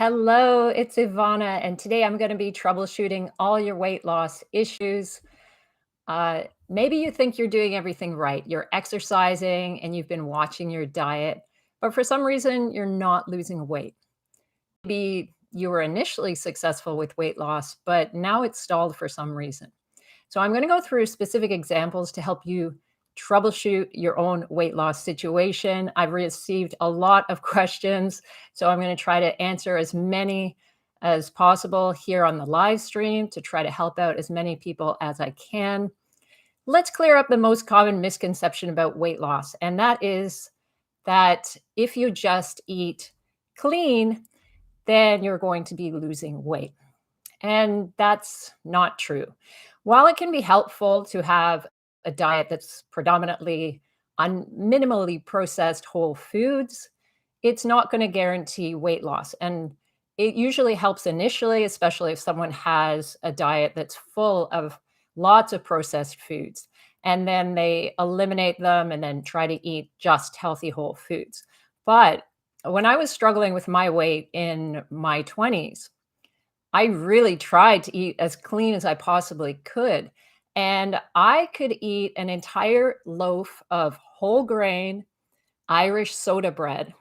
Hello, it's Ivana, and today I'm going to be troubleshooting all your weight loss issues. Maybe you think you're doing everything right. You're exercising and you've been watching your diet, but for some reason, you're not losing weight. Maybe you were initially successful with weight loss, but now it's stalled for some reason. So I'm going to go through specific examples to help you troubleshoot your own weight loss situation. I've received a lot of questions, so I'm going to try to answer as many as possible here on the live stream to try to help out as many people as I can. Let's clear up the most common misconception about weight loss, and that is that if you just eat clean, then you're going to be losing weight. And that's not true. While it can be helpful to have a diet that's predominantly on minimally processed whole foods, it's not going to guarantee weight loss. And it usually helps initially, especially if someone has a diet that's full of lots of processed foods. And then they eliminate them and then try to eat just healthy whole foods. But when I was struggling with my weight in my 20s, I really tried to eat as clean as I possibly could, and I could eat an entire loaf of whole grain Irish soda bread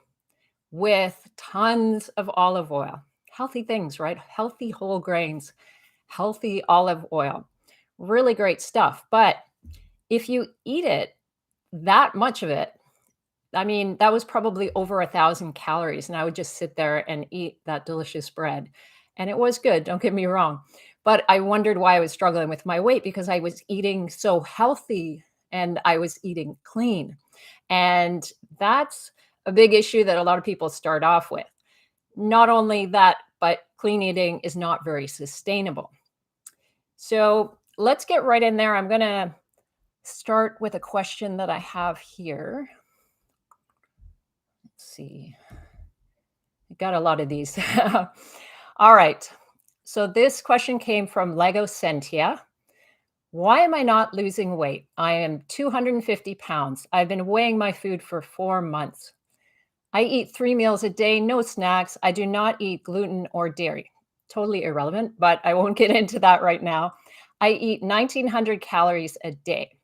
with tons of olive oil. Healthy things, right? Healthy whole grains, healthy olive oil. Really great stuff. But if you eat it, that much of it, I mean, that was probably over 1,000 calories, and I would just sit there and eat that delicious bread. And it was good, don't get me wrong. But I wondered why I was struggling with my weight because I was eating so healthy and I was eating clean. And that's a big issue that a lot of people start off with. Not only that, but clean eating is not very sustainable. So let's get right in there. I'm going to start with a question that I have here. Let's see. I got a lot of these. All right. So this question came from Lego Sentia. Why am I not losing weight? I am 250 pounds. I've been weighing my food for 4 months. I eat 3 meals a day, no snacks. I do not eat gluten or dairy. Totally irrelevant, but I won't get into that right now. I eat 1,900 calories a day.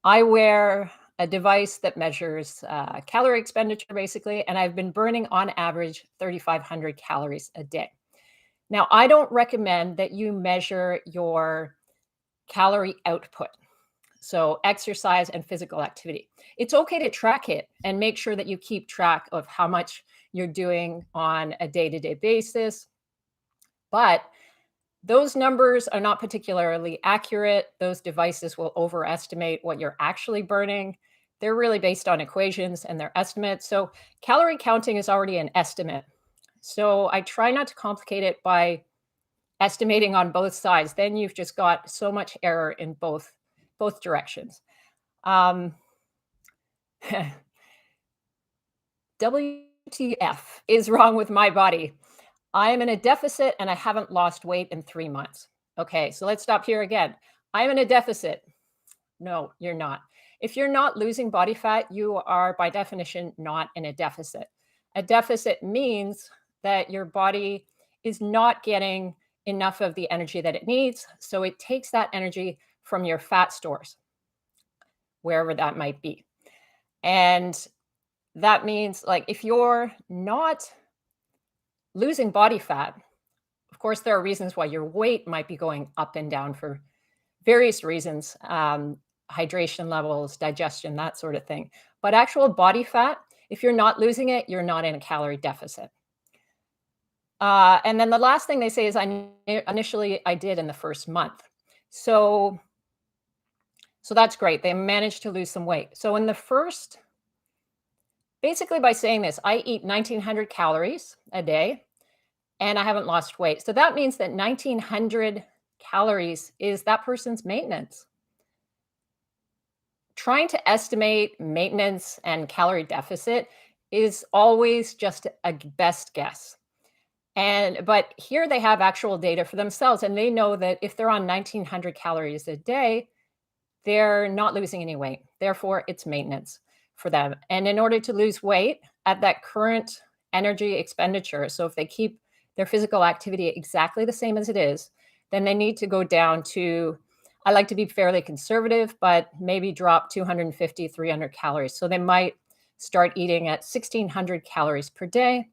I wear a device that measures calorie expenditure, basically, and I've been burning on average 3,500 calories a day. Now, I don't recommend that you measure your calorie output, so exercise and physical activity. It's okay to track it and make sure that you keep track of how much you're doing on a day-to-day basis, but those numbers are not particularly accurate. Those devices will overestimate what you're actually burning. They're really based on equations and their estimates. So calorie counting is already an estimate. So I try not to complicate it by estimating on both sides. Then you've just got so much error in both directions. WTF is wrong with my body? I am in a deficit and I haven't lost weight in 3 months. Okay, so let's stop here again. I'm in a deficit. No, you're not. If you're not losing body fat, you are by definition not in a deficit. A deficit means that your body is not getting enough of the energy that it needs. So it takes that energy from your fat stores, wherever that might be. And that means, like, if you're not losing body fat, of course, there are reasons why your weight might be going up and down for various reasons, hydration levels, digestion, that sort of thing. But actual body fat, if you're not losing it, you're not in a calorie deficit. And then the last thing they say is initially I did in the first month. So that's great. They managed to lose some weight. So in the first, basically by saying this, I eat 1,900 calories a day and I haven't lost weight. So that means that 1,900 calories is that person's maintenance. Trying to estimate maintenance and calorie deficit is always just a best guess. But here they have actual data for themselves, and they know that if they're on 1,900 calories a day, they're not losing any weight. Therefore, it's maintenance for them. And in order to lose weight at that current energy expenditure. So if they keep their physical activity exactly the same as it is, then they need to go down to, I like to be fairly conservative, but maybe drop 250, 300 calories. So they might start eating at 1600 calories per day.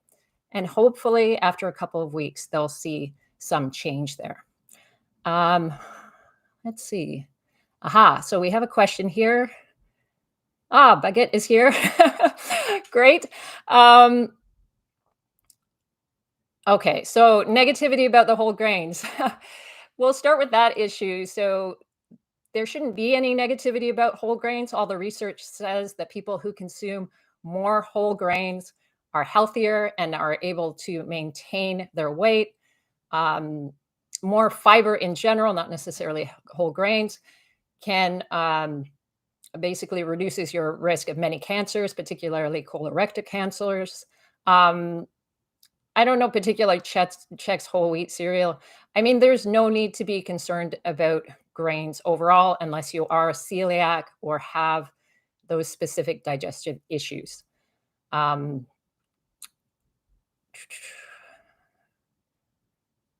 And hopefully, after a couple of weeks, they'll see some change there. Um, let's see. Aha. So we have a question here. Ah, Baguette is here. Great. Um, okay. So negativity about the whole grains. We'll start with that issue. So there shouldn't be any negativity about whole grains. All the research says that people who consume more whole grains are healthier and are able to maintain their weight. Um, More fiber in general, not necessarily whole grains, can basically reduces your risk of many cancers, particularly colorectal cancers. Um, I don't know particular Chex whole wheat cereal. I mean, there's no need to be concerned about grains overall unless you are a celiac or have those specific digestive issues. Um,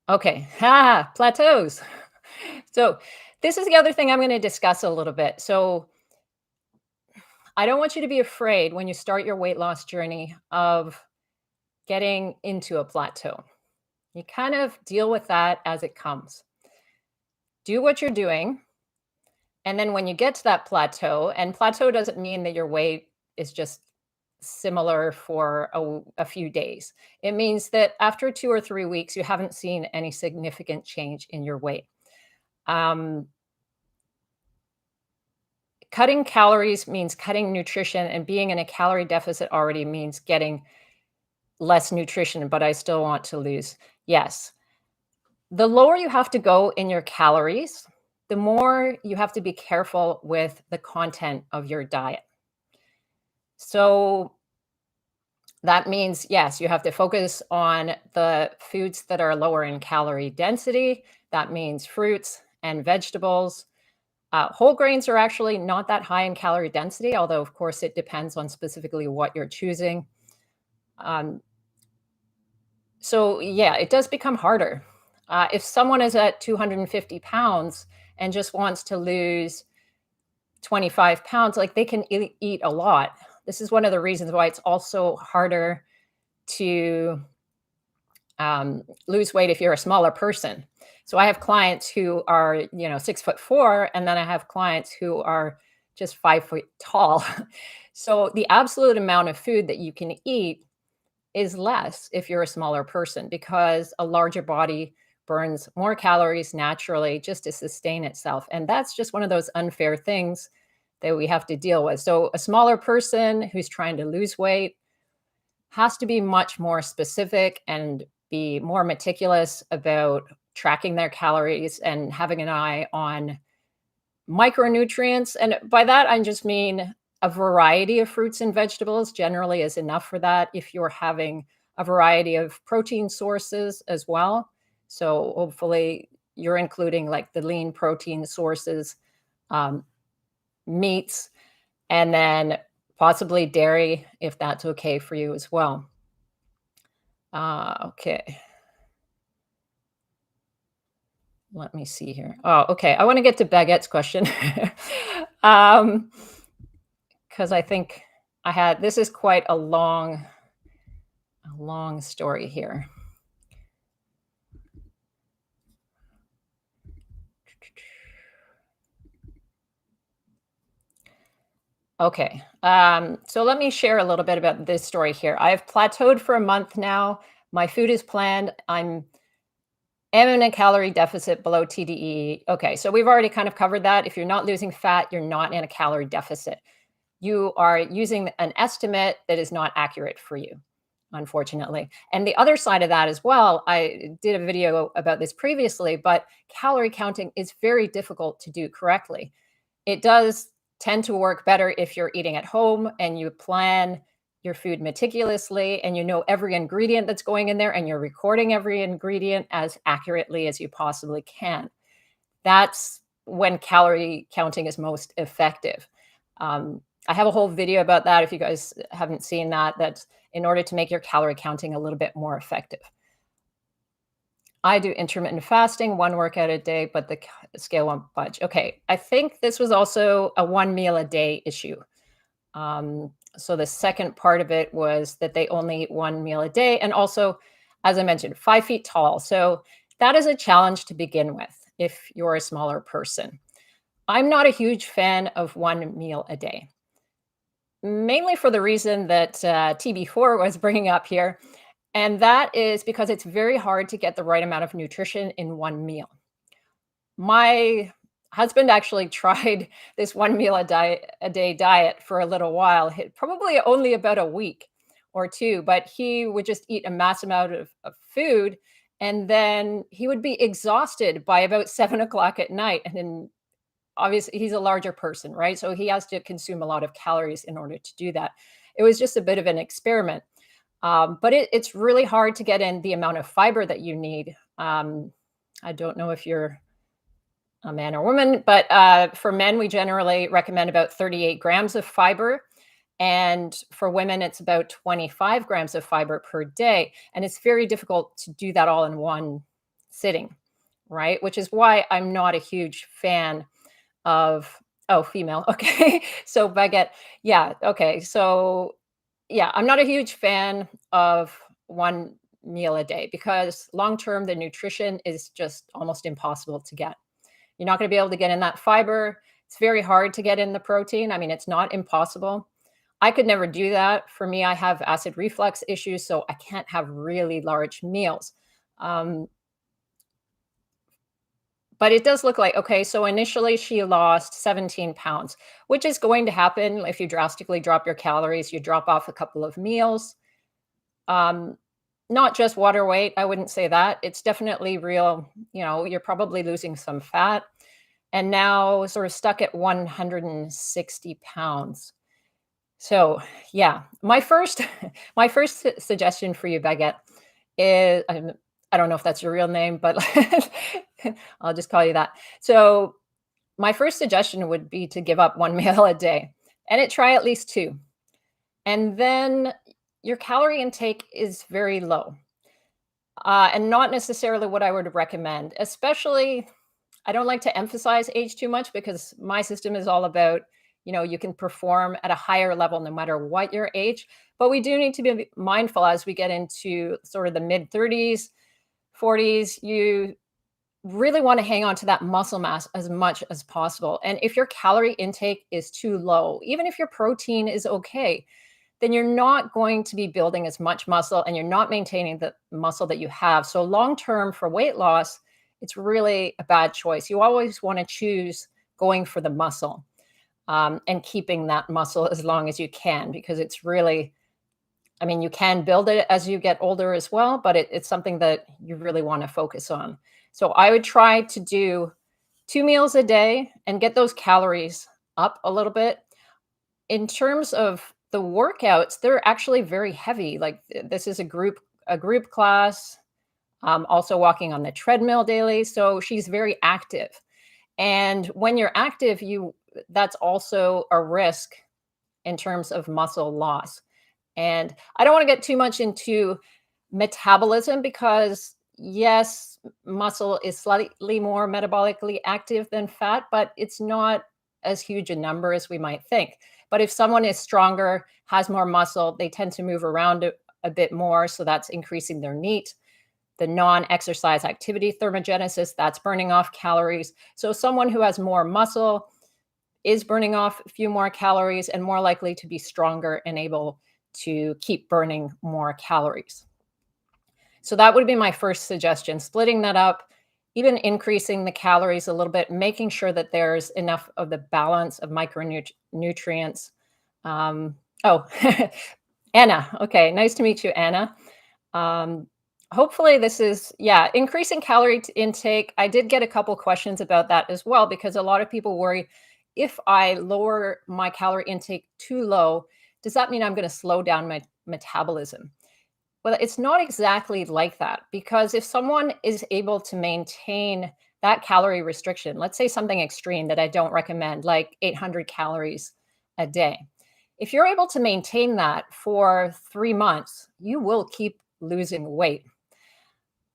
okay, plateaus. So this is the other thing I'm going to discuss a little bit. So I don't want you to be afraid when you start your weight loss journey of getting into a plateau. You kind of deal with that as it comes. Do what you're doing. And then when you get to that plateau, and plateau doesn't mean that your weight is just similar for a few days. It means that after 2 or 3 weeks, you haven't seen any significant change in your weight. Um, Cutting calories means cutting nutrition, and being in a calorie deficit already means getting less nutrition, but I still want to lose. Yes. The lower you have to go in your calories, the more you have to be careful with the content of your diet. So that means, yes, you have to focus on the foods that are lower in calorie density. That means fruits and vegetables. Whole grains are actually not that high in calorie density, although, of course, it depends on specifically what you're choosing. Um, So, yeah, it does become harder. If someone is at 250 pounds and just wants to lose 25 pounds, like they can eat a lot. This is one of the reasons why it's also harder to lose weight if you're a smaller person. So I have clients who are, 6'4", and then I have clients who are just 5 foot tall. So the absolute amount of food that you can eat is less if you're a smaller person because a larger body burns more calories naturally just to sustain itself. And that's just one of those unfair things that we have to deal with. So, a smaller person who's trying to lose weight has to be much more specific and be more meticulous about tracking their calories and having an eye on micronutrients. And by that, I just mean a variety of fruits and vegetables generally is enough for that if you're having a variety of protein sources as well. So hopefully you're including like the lean protein sources, um, meats, and then possibly dairy if that's okay for you as well. Okay. Let me see here. Oh, okay. I want to get to Baguette's question. um, because I think this is quite a long story here. Okay, so let me share a little bit about this story here. I've plateaued for a month now. My food is planned. Am in a calorie deficit below TDE. Okay, so we've already kind of covered that. If you're not losing fat, you're not in a calorie deficit. You are using an estimate that is not accurate for you, unfortunately. And the other side of that as well, I did a video about this previously, but calorie counting is very difficult to do correctly. It does tend to work better if you're eating at home and you plan your food meticulously and you know every ingredient that's going in there and you're recording every ingredient as accurately as you possibly can. That's when calorie counting is most effective. I have a whole video about that if you guys haven't seen that, that's in order to make your calorie counting a little bit more effective. I do intermittent fasting, 1 workout a day, but the scale won't budge. Okay, I think this was also a 1 meal a day issue. So the second part of it was that they only eat 1 meal a day, and also, as I mentioned, 5 feet tall. So that is a challenge to begin with if you're a smaller person. I'm not a huge fan of 1 meal a day, mainly for the reason that TB4 was bringing up here, and that is because it's very hard to get the right amount of nutrition in 1 meal. My husband actually tried this 1 meal a day diet for a little while, probably only about a week or 2, but he would just eat a mass amount of food, and then he would be exhausted by about 7 o'clock at night, and then obviously he's a larger person, right? So he has to consume a lot of calories in order to do that. It was just a bit of an experiment. But it's really hard to get in the amount of fiber that you need. I don't know if you're a man or woman, but for men, we generally recommend about 38 grams of fiber. And for women, it's about 25 grams of fiber per day. And it's very difficult to do that all in one sitting, right? Which is why I'm not a huge fan of, oh, female. Okay. So baguette. Yeah. Okay. So yeah, I'm not a huge fan of 1 meal a day because long term, the nutrition is just almost impossible to get. You're not gonna be able to get in that fiber. It's very hard to get in the protein. I mean, it's not impossible. I could never do that. For me, I have acid reflux issues, so I can't have really large meals. Um, but it does look like okay, so initially she lost 17 pounds, which is going to happen if you drastically drop your calories, you drop off a couple of meals. Um, Not just water weight, I wouldn't say that. It's definitely real, you're probably losing some fat and now sort of stuck at 160 pounds. So, yeah, my first my first suggestion for you, Baguette, is I don't know if that's your real name, but I'll just call you that. So, my first suggestion would be to give up 1 meal a day and try at least 2. And then your calorie intake is very low, and not necessarily what I would recommend, especially I don't like to emphasize age too much because my system is all about, you can perform at a higher level no matter what your age. But we do need to be mindful as we get into sort of the mid 30s, 40s. You really want to hang on to that muscle mass as much as possible. And if your calorie intake is too low, even if your protein is okay, then you're not going to be building as much muscle and you're not maintaining the muscle that you have. So, long term for weight loss, it's really a bad choice. You always want to choose going for the muscle, and keeping that muscle as long as you can because it's really, I mean, you can build it as you get older as well, but it's something that you really want to focus on. So, I would try to do 2 meals a day and get those calories up a little bit. In terms of the workouts, they're actually very heavy. Like this is a group class, also walking on the treadmill daily. So she's very active. And when you're active, you that's also a risk in terms of muscle loss. And I don't want to get too much into metabolism because yes, muscle is slightly more metabolically active than fat, but it's not as huge a number as we might think. But if someone is stronger, has more muscle, they tend to move around a bit more. So that's increasing their NEAT, the non exercise activity thermogenesis, that's burning off calories. So someone who has more muscle is burning off a few more calories and more likely to be stronger and able to keep burning more calories. So that would be my first suggestion, splitting that up, even increasing the calories a little bit, making sure that there's enough of the balance of micronutrients. Oh, Anna. Okay, nice to meet you, Anna. Um, Hopefully, this is, yeah, increasing calorie intake. I did get a couple questions about that as well because a lot of people worry if I lower my calorie intake too low, does that mean I'm going to slow down my metabolism? Well, it's not exactly like that because if someone is able to maintain that calorie restriction, let's say something extreme that I don't recommend, like 800 calories a day. If you're able to maintain that for 3 months, you will keep losing weight.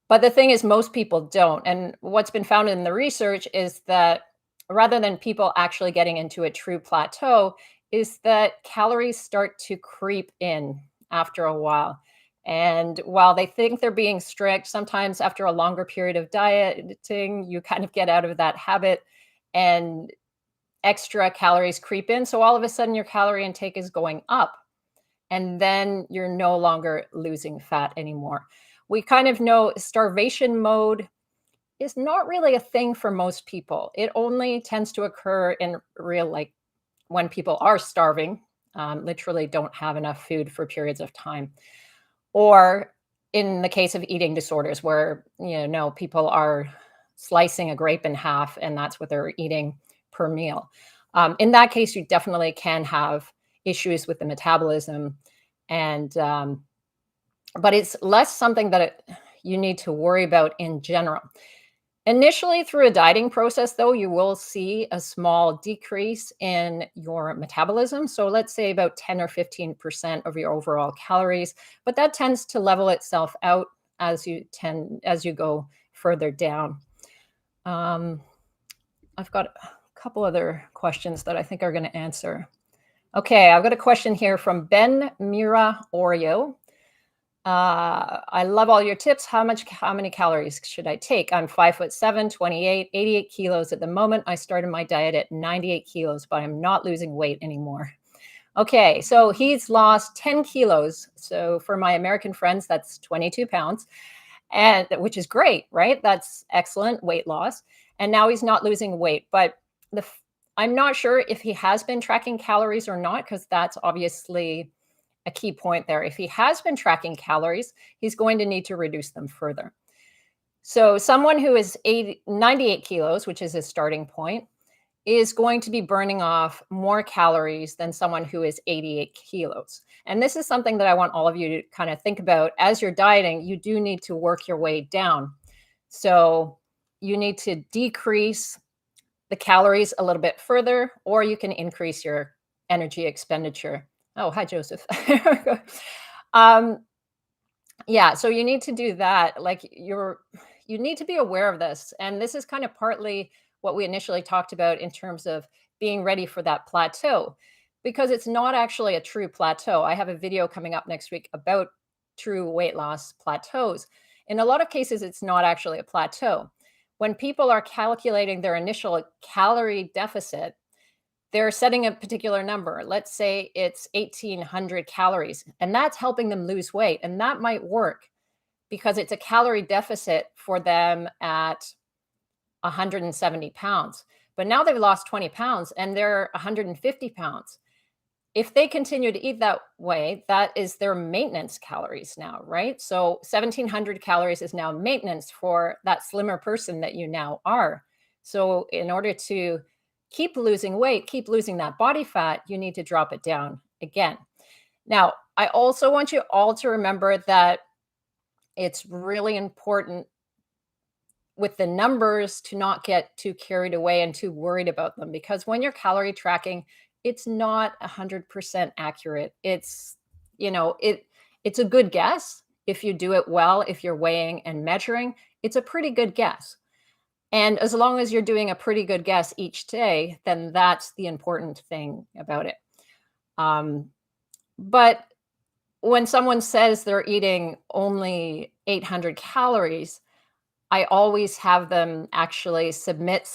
But the thing is, most people don't. And what's been found in the research is that rather than people actually getting into a true plateau, is that calories start to creep in after a while. And while they think they're being strict, sometimes after a longer period of dieting, you kind of get out of that habit and extra calories creep in. So all of a sudden, your calorie intake is going up and then you're no longer losing fat anymore. We kind of know starvation mode is not really a thing for most people. It only tends to occur in real, like when people are starving, literally don't have enough food for periods of time, or in the case of eating disorders where, no, people are slicing a grape in half and that's what they're eating per meal. In that case, you definitely can have issues with the metabolism and but it's less something that you need to worry about in general. Initially, through a dieting process, though, you will see a small decrease in your metabolism. So let's say about 10 or 15% of your overall calories, but that tends to level itself out as you go further down. I've got a couple other questions that I think are going to answer. Okay, I've got a question here from Ben Mira Oreo. I love all your tips. How many calories should I take? I'm 5'7", 28, 88 kilos at the moment. I started my diet at 98 kilos, but I'm not losing weight anymore. Okay, so he's lost 10 kilos. So for my American friends, that's 22 pounds, and which is great, right? That's excellent weight loss. And now he's not losing weight, but I'm not sure if he has been tracking calories or not, because that's obviously a key point there. If he has been tracking calories, he's going to need to reduce them further. So someone who is 98 kilos, which is his starting point, is going to be burning off more calories than someone who is 88 kilos. And this is something that I want all of you to kind of think about. As you're dieting, you do need to work your way down. So you need to decrease the calories a little bit further, or you can increase your energy expenditure. Oh, hi, Joseph. Yeah, so you need to do that. Like you need to be aware of this. And this is kind of partly what we initially talked about in terms of being ready for that plateau, because it's not actually a true plateau. I have a video coming up next week about true weight loss plateaus. In a lot of cases, it's not actually a plateau. When people are calculating their initial calorie deficit, they're setting a particular number. Let's say it's 1,800 calories, and that's helping them lose weight. And that might work because it's a calorie deficit for them at 170 pounds. But now they've lost 20 pounds and they're 150 pounds. If they continue to eat that way, that is their maintenance calories now, right? So 1,700 calories is now maintenance for that slimmer person that you now are. So in order to keep losing weight, keep losing that body fat, you need to drop it down again. Now, I also want you all to remember that it's really important with the numbers to not get too carried away and too worried about them, because when you're calorie tracking, it's not 100% accurate. It's, it's a good guess. If you do it well, if you're weighing and measuring, it's a pretty good guess. And as long as you're doing a pretty good guess each day, then that's the important thing about it. But when someone says they're eating only 800 calories, I always have them actually submit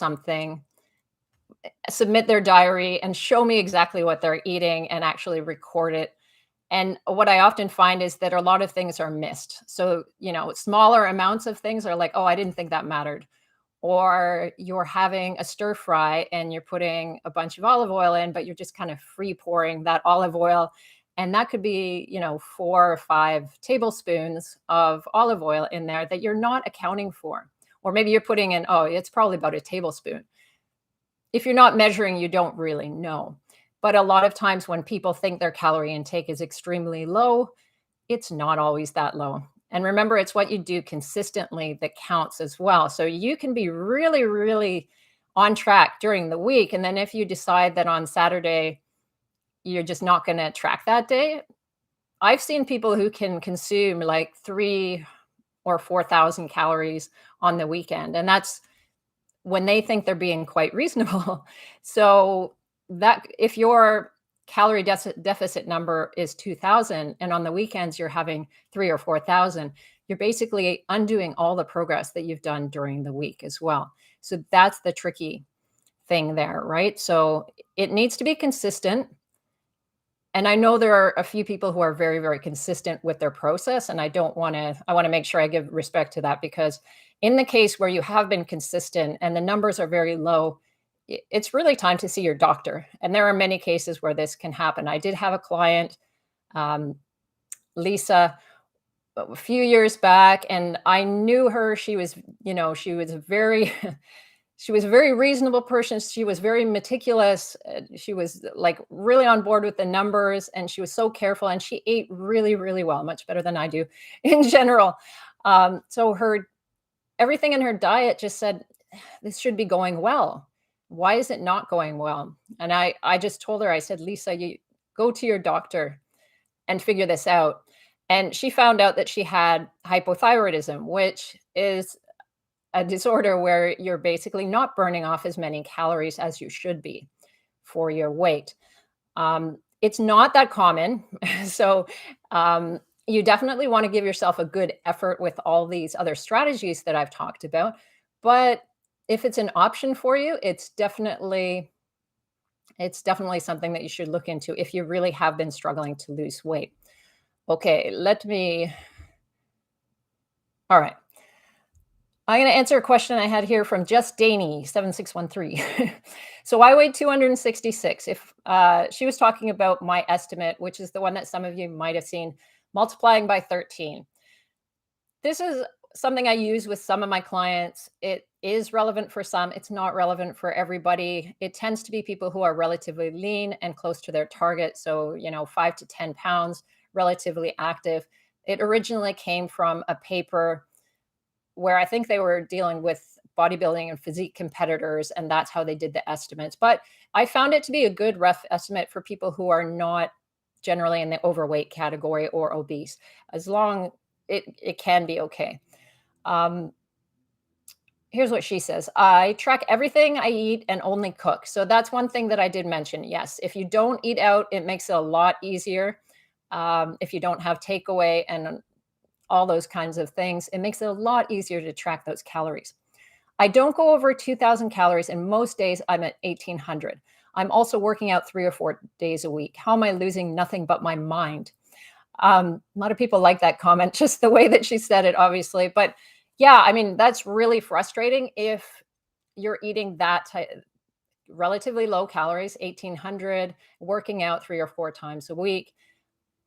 their diary and show me exactly what they're eating and actually record it. And what I often find is that a lot of things are missed. So, smaller amounts of things are like, oh, I didn't think that mattered. Or you're having a stir fry and you're putting a bunch of olive oil in, but you're just kind of free pouring that olive oil. And that could be, 4 or 5 tablespoons of olive oil in there that you're not accounting for. Or maybe you're putting in, oh, it's probably about a tablespoon. If you're not measuring, you don't really know. But a lot of times when people think their calorie intake is extremely low, it's not always that low. And remember, it's what you do consistently that counts as well. So you can be really, really on track during the week. And then if you decide that on Saturday, you're just not going to track that day. I've seen people who can consume like 3 or 4,000 calories on the weekend, and that's when they think they're being quite reasonable. So that if your calorie deficit number is 2,000 and on the weekends you're having 3 or 4,000, you're basically undoing all the progress that you've done during the week as well. So that's the tricky thing there, right? So it needs to be consistent. And I know there are a few people who are very, very consistent with their process, and I want to make sure I give respect to that, because in the case where you have been consistent and the numbers are very low, it's really time to see your doctor. And there are many cases where this can happen. I did have a client, um, Lisa, a few years back, and I knew her. She was very she was a very reasonable person. She was very meticulous. She was like really on board with the numbers, and she was so careful, and she ate really, really well, much better than I do in general. So her everything in her diet just said, this should be going well. Why is it not going well? And I just told her, I said, Lisa, you go to your doctor and figure this out. And she found out that she had hypothyroidism, which is a disorder where you're basically not burning off as many calories as you should be for your weight. It's not that common. So you definitely want to give yourself a good effort with all these other strategies that I've talked about. But if it's an option for you, it's definitely something that you should look into if you really have been struggling to lose weight. Okay, all right. I'm going to answer a question I had here from Just Daney 7613. So I weighed 266. If she was talking about my estimate, which is the one that some of you might have seen, multiplying by 13. This is something I use with some of my clients. It is relevant for some. It's not relevant for everybody. It tends to be people who are relatively lean and close to their target. So, 5 to 10 pounds, relatively active. It originally came from a paper where I think they were dealing with bodybuilding and physique competitors, and that's how they did the estimates. But I found it to be a good rough estimate for people who are not generally in the overweight category or obese. As long it can be okay. Um, Here's what she says. I track everything I eat and only cook. So that's one thing that I did mention. Yes, if you don't eat out, it makes it a lot easier. If you don't have takeaway and all those kinds of things, it makes it a lot easier to track those calories. I don't go over 2,000 calories, and most days I'm at 1,800. I'm also working out 3 or 4 days a week. How am I losing nothing but my mind? A lot of people like that comment, just the way that she said it, obviously. But yeah, I mean, that's really frustrating if you're eating that relatively low calories, 1,800, working out 3 or 4 times a week.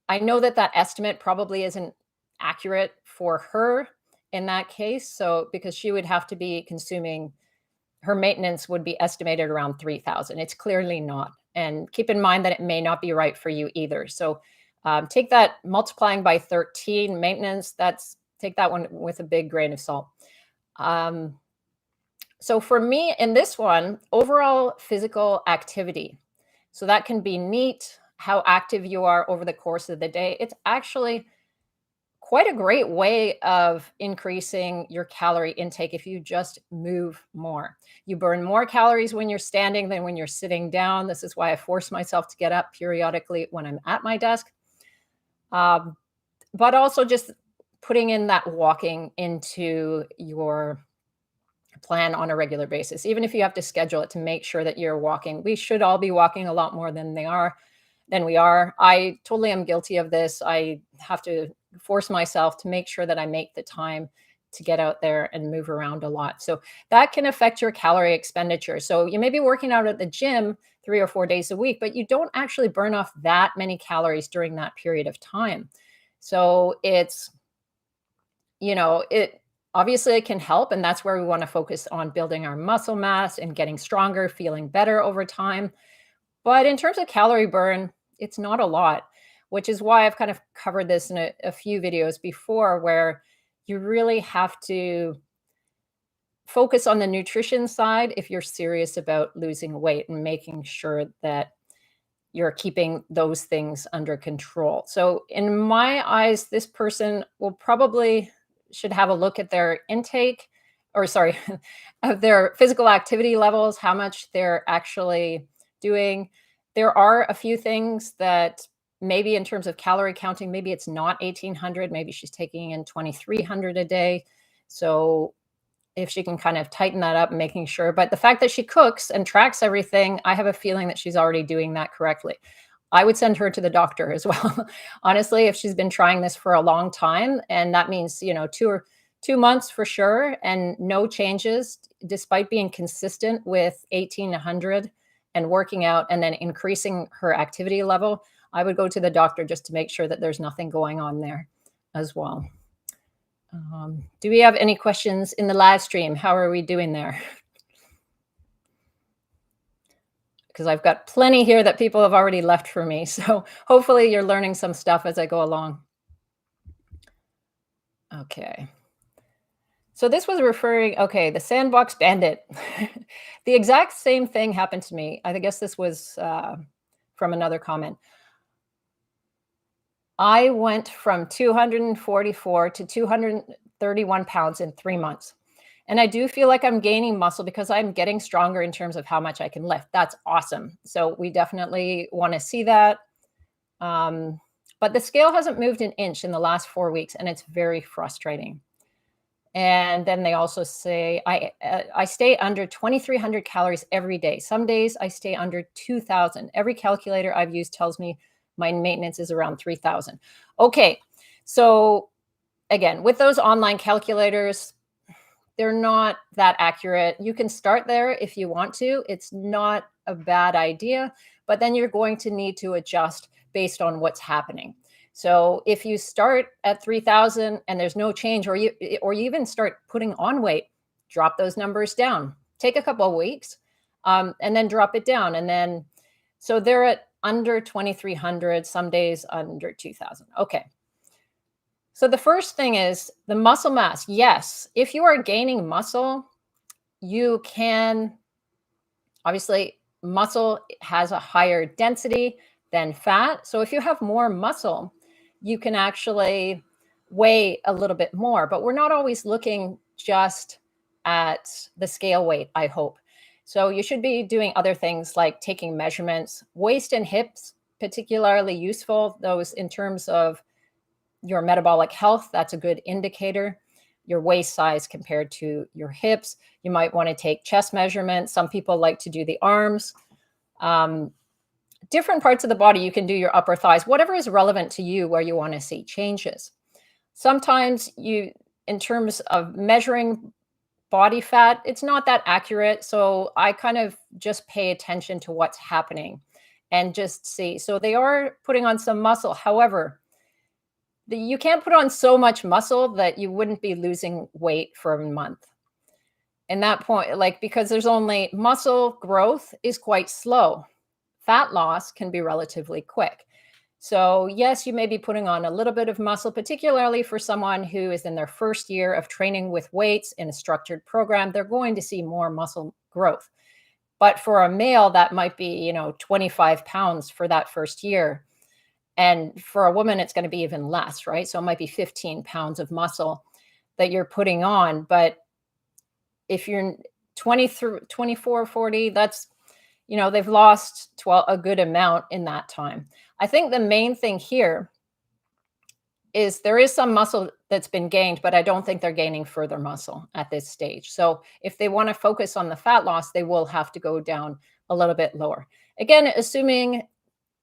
I know that that estimate probably isn't accurate for her in that case. So, because she would have to be consuming, her maintenance would be estimated around 3,000. It's clearly not. And keep in mind that it may not be right for you either. So, take that multiplying by 13 maintenance, take that one with a big grain of salt. Um, so, for me in this one, overall physical activity. So, that can be neat, how active you are over the course of the day. It's actually quite a great way of increasing your calorie intake if you just move more. You burn more calories when you're standing than when you're sitting down. This is why I force myself to get up periodically when I'm at my desk. Um, but also just putting in that walking into your plan on a regular basis, even if you have to schedule it, to make sure that you're walking. We should all be walking a lot more than we are. I totally am guilty of this. I have to force myself to make sure that I make the time to get out there and move around a lot. So that can affect your calorie expenditure. So you may be working out at the gym 3 or 4 days a week, but you don't actually burn off that many calories during that period of time. So it obviously it can help. And that's where we want to focus on building our muscle mass and getting stronger, feeling better over time. But in terms of calorie burn, it's not a lot, which is why I've kind of covered this in a few videos before, where you really have to focus on the nutrition side if you're serious about losing weight and making sure that you're keeping those things under control. So in my eyes, this person will probably should have a look at their intake, or sorry, of their physical activity levels, how much they're actually doing. There are a few things that maybe in terms of calorie counting, maybe it's not 1800, maybe she's taking in 2300 a day. So if she can kind of tighten that up, making sure. But the fact that she cooks and tracks everything, I have a feeling that she's already doing that correctly. I would send her to the doctor as well. Honestly, if she's been trying this for a long time, and that means, 2 months for sure, and no changes, despite being consistent with 1800 and working out and then increasing her activity level, I would go to the doctor just to make sure that there's nothing going on there as well. Do we have any questions in the live stream? How are we doing there? Because I've got plenty here that people have already left for me. So hopefully you're learning some stuff as I go along. Okay. So this was referring, okay, the sandbox bandit. The exact same thing happened to me. I guess this was from another comment. I went from 244 to 231 pounds in 3 months. And I do feel like I'm gaining muscle because I'm getting stronger in terms of how much I can lift. That's awesome. So we definitely want to see that. But the scale hasn't moved an inch in the last 4 weeks, and it's very frustrating. And then they also say I stay under 2,300 calories every day. Some days I stay under 2,000. Every calculator I've used tells me my maintenance is around 3,000. Okay, so again, with those online calculators, they're not that accurate. You can start there if you want to. It's not a bad idea, but then you're going to need to adjust based on what's happening. So if you start at 3,000 and there's no change, or you even start putting on weight, drop those numbers down. Take a couple of weeks, and then drop it down. And then, so they're at under 2,300, some days under 2,000. Okay. So the first thing is the muscle mass. Yes, if you are gaining muscle, you can, obviously, muscle has a higher density than fat. So if you have more muscle, you can actually weigh a little bit more. But we're not always looking just at the scale weight, I hope. So you should be doing other things like taking measurements. Waist and hips, particularly useful, those in terms of your metabolic health. That's a good indicator. Your waist size compared to your hips. You might want to take chest measurements. Some people like to do the arms. Different parts of the body, you can do your upper thighs, whatever is relevant to you where you want to see changes. Sometimes in terms of measuring body fat, it's not that accurate. So I kind of just pay attention to what's happening and just see. So they are putting on some muscle. However, you can't put on so much muscle that you wouldn't be losing weight for a month. And that point, because there's only muscle growth is quite slow. Fat loss can be relatively quick. So yes, you may be putting on a little bit of muscle, particularly for someone who is in their first year of training with weights in a structured program. They're going to see more muscle growth. But for a male, that might be, 25 pounds for that first year. And for a woman, it's going to be even less, right? So it might be 15 pounds of muscle that you're putting on. But if you're 23, 24, 40, that's, they've lost a good amount in that time. I think the main thing here is there is some muscle that's been gained, but I don't think they're gaining further muscle at this stage. So if they want to focus on the fat loss, they will have to go down a little bit lower. Again, assuming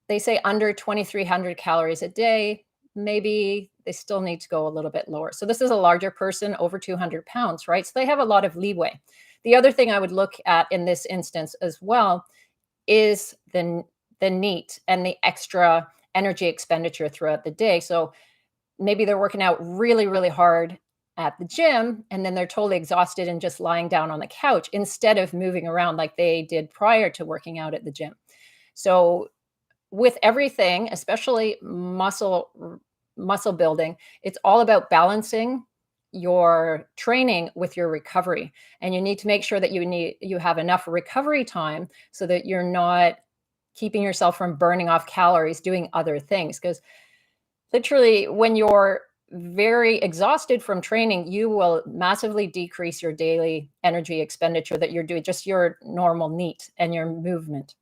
they say under 2,300 calories a day, maybe they still need to go a little bit lower. So this is a larger person, over 200 pounds, right? So they have a lot of leeway. The other thing I would look at in this instance as well is the NEAT and the extra energy expenditure throughout the day. So maybe they're working out really, really hard at the gym, and then they're totally exhausted and just lying down on the couch instead of moving around like they did prior to working out at the gym. So with everything, especially muscle building, it's all about balancing your training with your recovery. And you need to make sure that you have enough recovery time so that you're not keeping yourself from burning off calories doing other things. Because literally, when you're very exhausted from training, you will massively decrease your daily energy expenditure that you're doing, just your normal NEAT and your movement.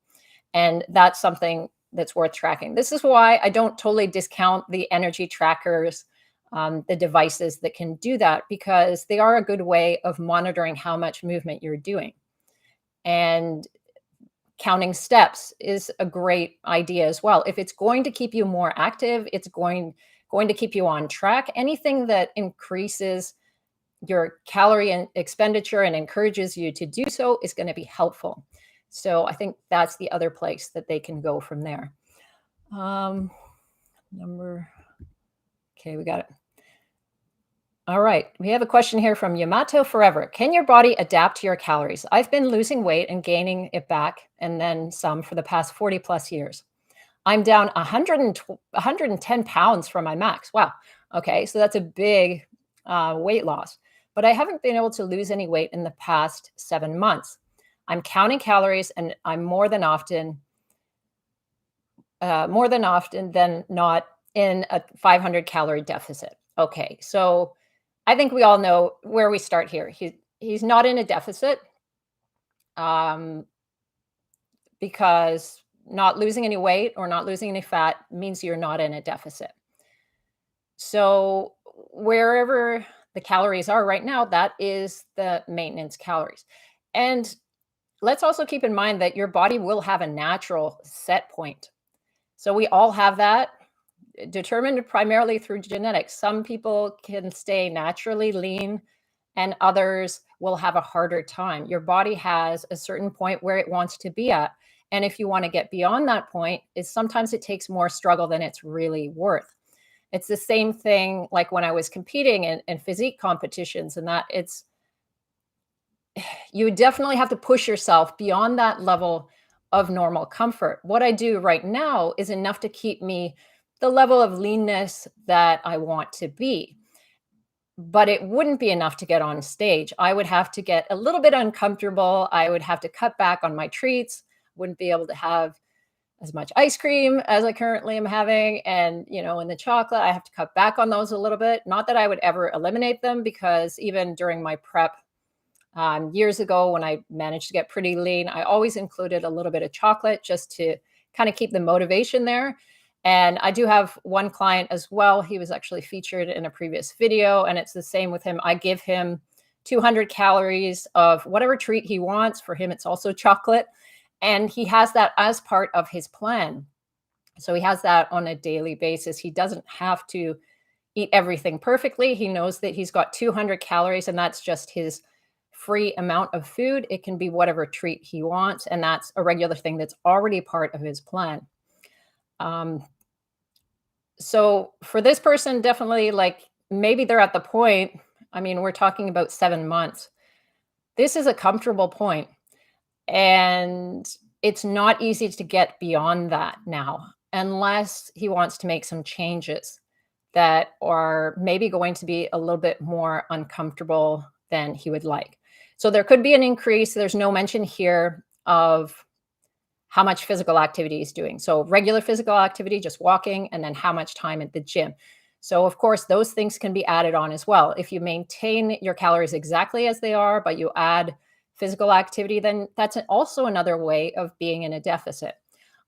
And that's something that's worth tracking. This is why I don't totally discount the energy trackers, the devices that can do that, because they are a good way of monitoring how much movement you're doing. And counting steps is a great idea as well. If it's going to keep you more active, it's going to keep you on track. Anything that increases your calorie expenditure and encourages you to do so is going to be helpful. So I think that's the other place that they can go from there. Um, number, okay, we got it. All right, we have a question here from Yamato Forever. Can your body adapt to your calories? I've been losing weight and gaining it back and then some for the past 40 plus years. I'm down 110 pounds from my max. Wow. Okay, so that's a big weight loss. But I haven't been able to lose any weight in the past 7 months. I'm counting calories, and I'm more than often than not in a 500 calorie deficit. Okay, so I think we all know where we start here. He's not in a deficit, um, because not losing any weight or not losing any fat means you're not in a deficit. So wherever the calories are right now, that is the maintenance calories. And let's also keep in mind that your body will have a natural set point. So we all have that determined primarily through genetics. Some people can stay naturally lean and others will have a harder time. Your body has a certain point where it wants to be at. And if you want to get beyond that point, is sometimes it takes more struggle than it's really worth. It's the same thing like when I was competing in physique competitions, and that it's you definitely have to push yourself beyond that level of normal comfort. What I do right now is enough to keep me the level of leanness that I want to be. But it wouldn't be enough to get on stage. I would have to get a little bit uncomfortable. I would have to cut back on my treats. Wouldn't be able to have as much ice cream as I currently am having. And, in the chocolate, I have to cut back on those a little bit. Not that I would ever eliminate them, because even during my prep years ago, when I managed to get pretty lean, I always included a little bit of chocolate just to kind of keep the motivation there. And I do have one client as well. He was actually featured in a previous video, and it's the same with him. I give him 200 calories of whatever treat he wants. For him, it's also chocolate. And he has that as part of his plan. So he has that on a daily basis. He doesn't have to eat everything perfectly. He knows that he's got 200 calories, and that's just his free amount of food. It can be whatever treat he wants, and that's a regular thing that's already part of his plan. So for this person, definitely, like, maybe they're at the point. I mean, we're talking about 7 months. This is a comfortable point, and it's not easy to get beyond that now, unless he wants to make some changes that are maybe going to be a little bit more uncomfortable than he would like. So there could be an increase. There's no mention here of how much physical activity he's doing. So regular physical activity, just walking, and then how much time at the gym. So of course, those things can be added on as well. If you maintain your calories exactly as they are, but you add physical activity, then that's also another way of being in a deficit.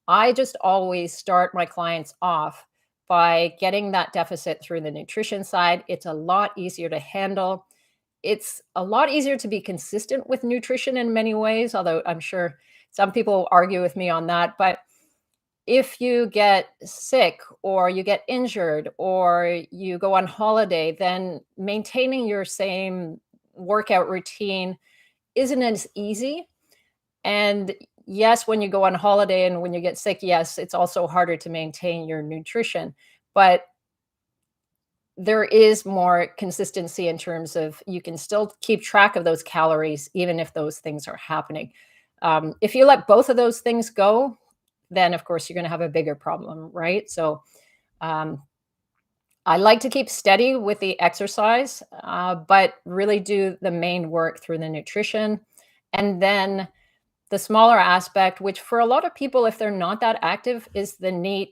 I just always start my clients off by getting that deficit through the nutrition side. It's a lot easier to handle. It's a lot easier to be consistent with nutrition in many ways, although I'm sure some people argue with me on that. But if you get sick or you get injured or you go on holiday, then maintaining your same workout routine isn't as easy. And yes, when you go on holiday and when you get sick, yes, it's also harder to maintain your nutrition. But there is more consistency in terms of you can still keep track of those calories, even if those things are happening. If you let both of those things go, then of course you're going to have a bigger problem, right? So um, I like to keep steady with the exercise, but really do the main work through the nutrition. And then The smaller aspect, which for a lot of people, if they're not that active, is the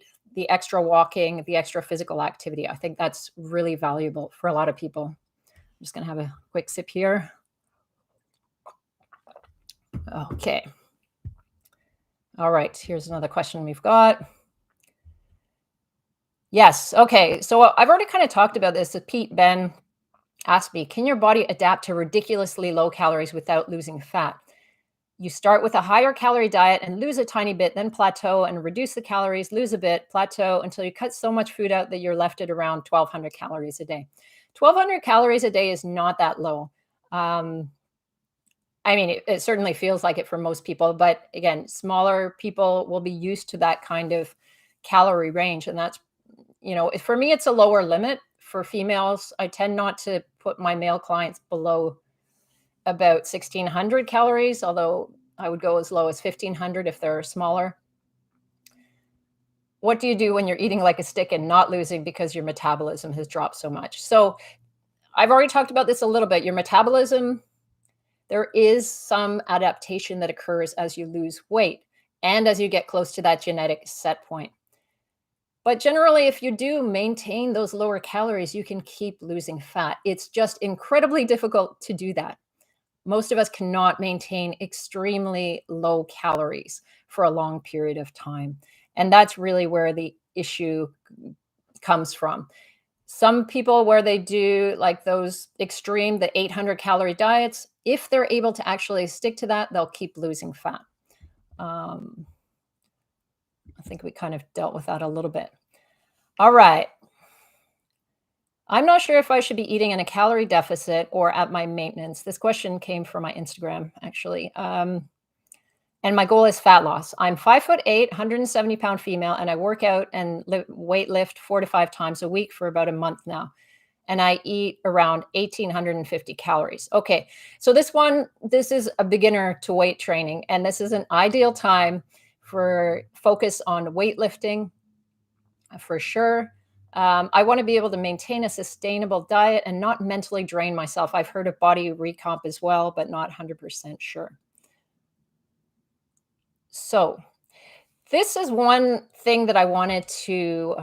extra walking, the extra physical activity. I think that's really valuable for a lot of people. I'm just gonna have a quick sip here. Okay. All right, here's another question we've got. Yes, okay. So I've already kind of talked about this. Pete Ben asked me, can your body adapt to ridiculously low calories without losing fat? You start with a higher calorie diet and lose a tiny bit, then plateau and reduce the calories, lose a bit, plateau until you cut so much food out that you're left at around 1,200 calories a day. 1,200 calories a day is not that low. Um, I mean, it certainly feels like it for most people, but again, smaller people will be used to that kind of calorie range. And that's, for me, it's a lower limit. For females, I tend not to put my male clients below about 1,600 calories, although I would go as low as 1,500 if they're smaller. What do you do when you're eating like a stick and not losing because your metabolism has dropped so much? So I've already talked about this a little bit. Your metabolism, there is some adaptation that occurs as you lose weight and as you get close to that genetic set point. But generally, if you do maintain those lower calories, you can keep losing fat. It's just incredibly difficult to do that. Most of us cannot maintain extremely low calories for a long period of time. And that's really where the issue comes from. Some people, where they do like those extreme, the 800 calorie diets, if they're able to actually stick to that, they'll keep losing fat. I think we kind of dealt with that a little bit. All right. I'm not sure if I should be eating in a calorie deficit or at my maintenance. This question came from my Instagram, actually. And my goal is fat loss. I'm 5'8", 170-pound female, and I work out and weight lift 4 to 5 times a week for about a month now. And I eat around 1,850 calories. Okay, so this is a beginner to weight training, and this is an ideal time for focus on weightlifting for sure. I want to be able to maintain a sustainable diet and not mentally drain myself. I've heard of body recomp as well, but not 100% sure. So this is one thing that I wanted to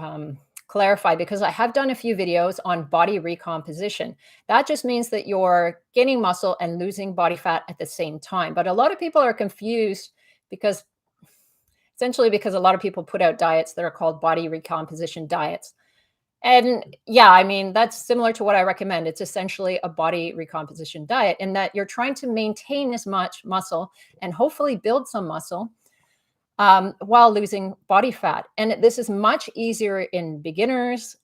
clarify, because I have done a few videos on body recomposition. That just means that you're gaining muscle and losing body fat at the same time. But a lot of people are confused because a lot of people put out diets that are called body recomposition diets. And yeah, I mean, that's similar to what I recommend. It's essentially a body recomposition diet in that you're trying to maintain as much muscle and hopefully build some muscle while losing body fat. And this is much easier in beginners.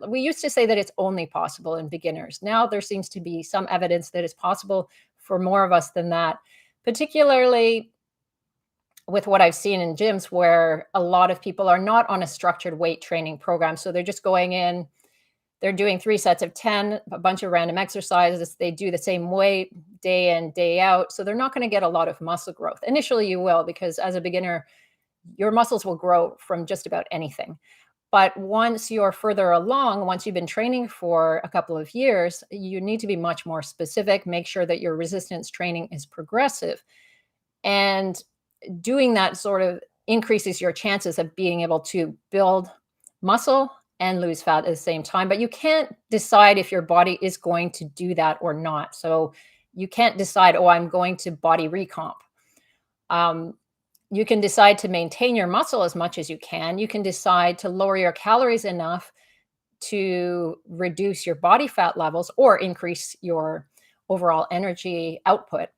We used to say that it's only possible in beginners. Now there seems to be some evidence that it's possible for more of us than that, particularly with what I've seen in gyms where a lot of people are not on a structured weight training program. So they're just going in, they're doing 3 sets of 10, a bunch of random exercises. They do the same weight day in, day out. So they're not going to get a lot of muscle growth. Initially, you will, because as a beginner, your muscles will grow from just about anything. But once you're further along, once you've been training for a couple of years, you need to be much more specific. Make sure that your resistance training is progressive. And doing that sort of increases your chances of being able to build muscle and lose fat at the same time. But you can't decide if your body is going to do that or not. So you can't decide, oh, I'm going to body recomp. You can decide to maintain your muscle as much as you can. You can decide to lower your calories enough to reduce your body fat levels or increase your overall energy output.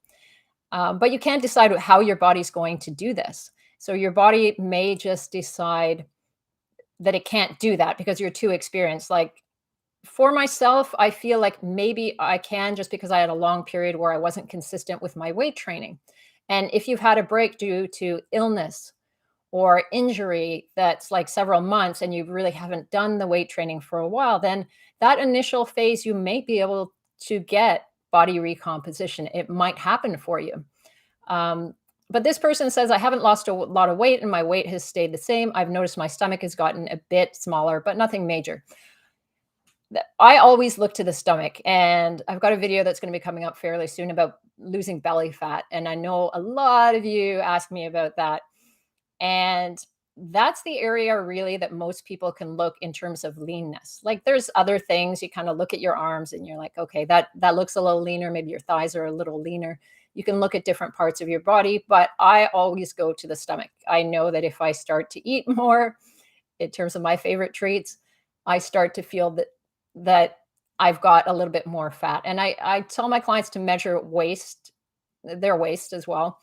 But you can't decide how your body's going to do this. So your body may just decide that it can't do that because you're too experienced. Like for myself, I feel like maybe I can, just because I had a long period where I wasn't consistent with my weight training. And if you've had a break due to illness or injury that's like several months and you really haven't done the weight training for a while, then that initial phase, you may be able to get body recomposition. It might happen for you. But this person says, I haven't lost a lot of weight and my weight has stayed the same. I've noticed my stomach has gotten a bit smaller, but nothing major. I always look to the stomach, and I've got a video that's going to be coming up fairly soon about losing belly fat. And I know a lot of you ask me about that. And that's the area really that most people can look in terms of leanness. Like there's other things you kind of look at your arms and you're like, okay, that looks a little leaner, maybe your thighs are a little leaner. You can look at different parts of your body, but I always go to the stomach. I know that if I start to eat more in terms of my favorite treats, I start to feel that I've got a little bit more fat. And I tell my clients to measure their waist as well,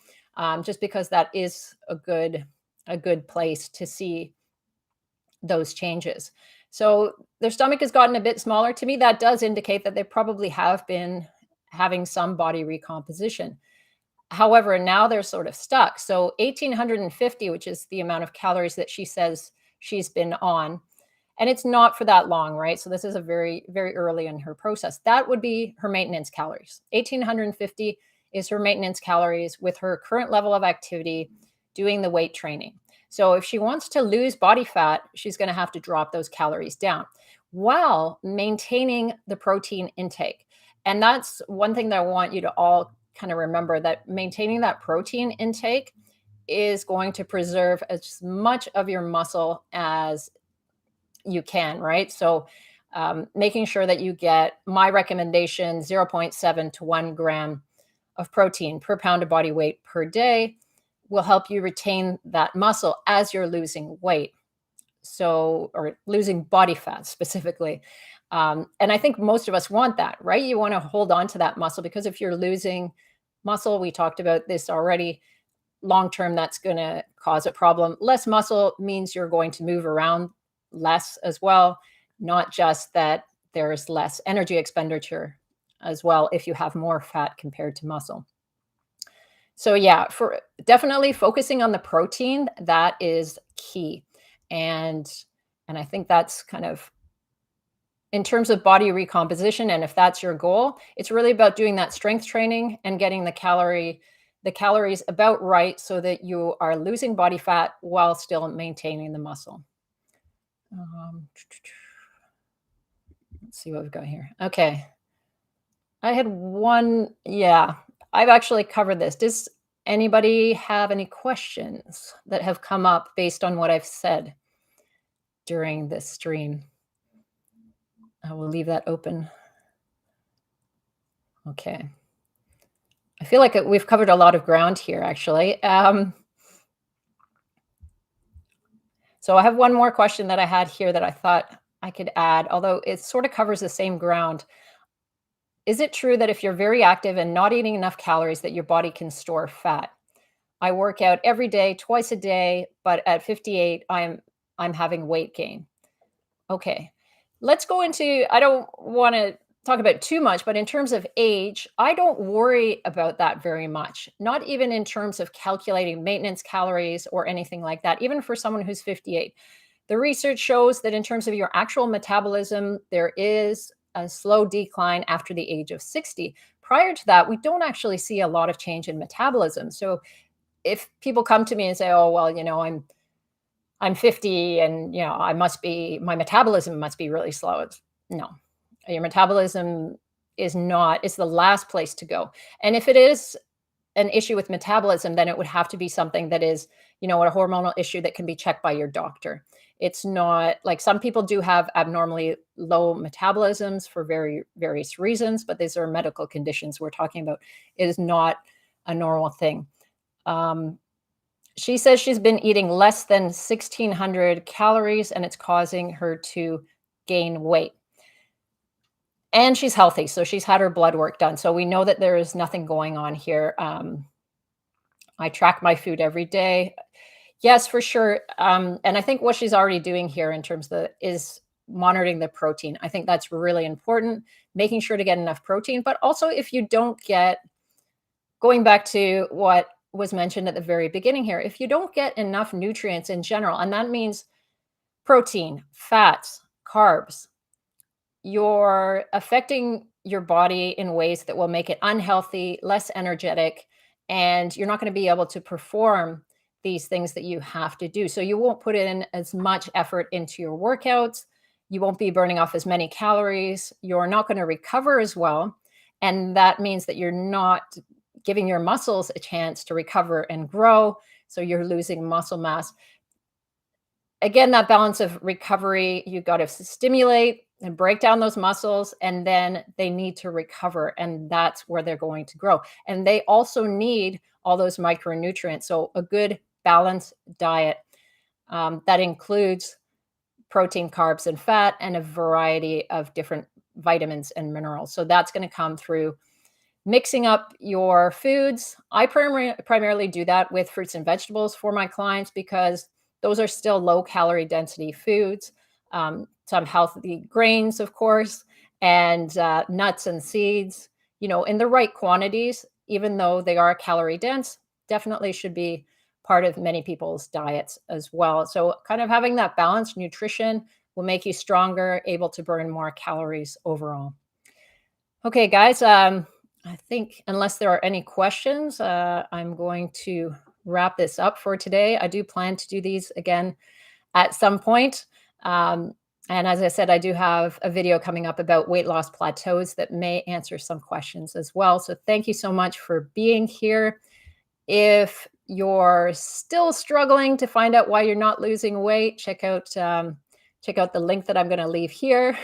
just because that is a good place to see those changes. So their stomach has gotten a bit smaller. To me, that does indicate that they probably have been having some body recomposition. However, now they're sort of stuck. So 1850, which is the amount of calories that she says she's been on, and it's not for that long, right? So this is a very early in her process. That would be her maintenance calories. 1850 is her maintenance calories with her current level of activity doing the weight training. So if she wants to lose body fat, she's going to have to drop those calories down while maintaining the protein intake. And that's one thing that I want you to all kind of remember, that maintaining that protein intake is going to preserve as much of your muscle as you can, right? So, making sure that you get my recommendation 0.7 to 1 gram of protein per pound of body weight per day will help you retain that muscle as you're losing weight. So, or losing body fat specifically. And I think most of us want that, right? You want to hold on to that muscle because if you're losing muscle, we talked about this already, long term, that's going to cause a problem. Less muscle means you're going to move around less as well, not just that there's less energy expenditure as well if you have more fat compared to muscle. So yeah, for definitely focusing on the protein, that is key. And and I think that's kind of in terms of body recomposition, and if that's your goal, it's really about doing that strength training and getting the calories about right so that you are losing body fat while still maintaining the muscle. Um, let's see what we've got here. Okay. I had one, yeah, I've actually covered this. Does anybody have any questions that have come up based on what I've said during this stream? I will leave that open. Okay. I feel like we've covered a lot of ground here, actually. So I have one more question that I had here that I thought I could add, although it sort of covers the same ground. Is it true that if you're very active and not eating enough calories, that your body can store fat? I work out every day, twice a day, but at 58, I'm having weight gain. Okay. Let's go into, I don't want to talk about too much, but in terms of age, I don't worry about that very much. Not even in terms of calculating maintenance calories or anything like that, even for someone who's 58. The research shows that in terms of your actual metabolism, there is a slow decline after the age of 60. Prior to that, we don't actually see a lot of change in metabolism. So if people come to me and say, "Oh, well, I'm 50 and, I must be my metabolism must be really slow." It's no. Your metabolism is not it's the last place to go. And if it is an issue with metabolism, then it would have to be something that is, a hormonal issue that can be checked by your doctor. It's not like some people do have abnormally low metabolisms for various reasons, but these are medical conditions we're talking about. It is not a normal thing. Um, she says she's been eating less than 1,600 calories and it's causing her to gain weight. And she's healthy, so she's had her blood work done. So we know that there is nothing going on here. I track my food every day. Yes, for sure. And I think what she's already doing here in terms of is monitoring the protein. I think that's really important, making sure to get enough protein. But also, if you don't get, going back to what was mentioned at the very beginning here, if you don't get enough nutrients in general, and that means protein, fats, carbs, you're affecting your body in ways that will make it unhealthy, less energetic, and you're not going to be able to perform these things that you have to do. So you won't put in as much effort into your workouts. you won't be burning off as many calories, you're not going to recover as well, and that means that you're not giving your muscles a chance to recover and grow, so you're losing muscle mass. Again, that balance of recovery, you got to stimulate and break down those muscles, and then they need to recover, and that's where they're going to grow. And they also need all those micronutrients. So, a good balanced diet that includes protein, carbs, and fat, and a variety of different vitamins and minerals. So, that's going to come through mixing up your foods. I primarily do that with fruits and vegetables for my clients because those are still low calorie density foods. Some healthy grains, of course, and nuts and seeds, in the right quantities, even though they are calorie dense, definitely should be part of many people's diets as well. So, kind of having that balanced nutrition will make you stronger, able to burn more calories overall. Okay, guys. I think unless there are any questions, I'm going to wrap this up for today. I do plan to do these again at some point. Um, and as I said, I do have a video coming up about weight loss plateaus that may answer some questions as well. So thank you so much for being here. If you're still struggling to find out why you're not losing weight, check out the link that I'm going to leave here.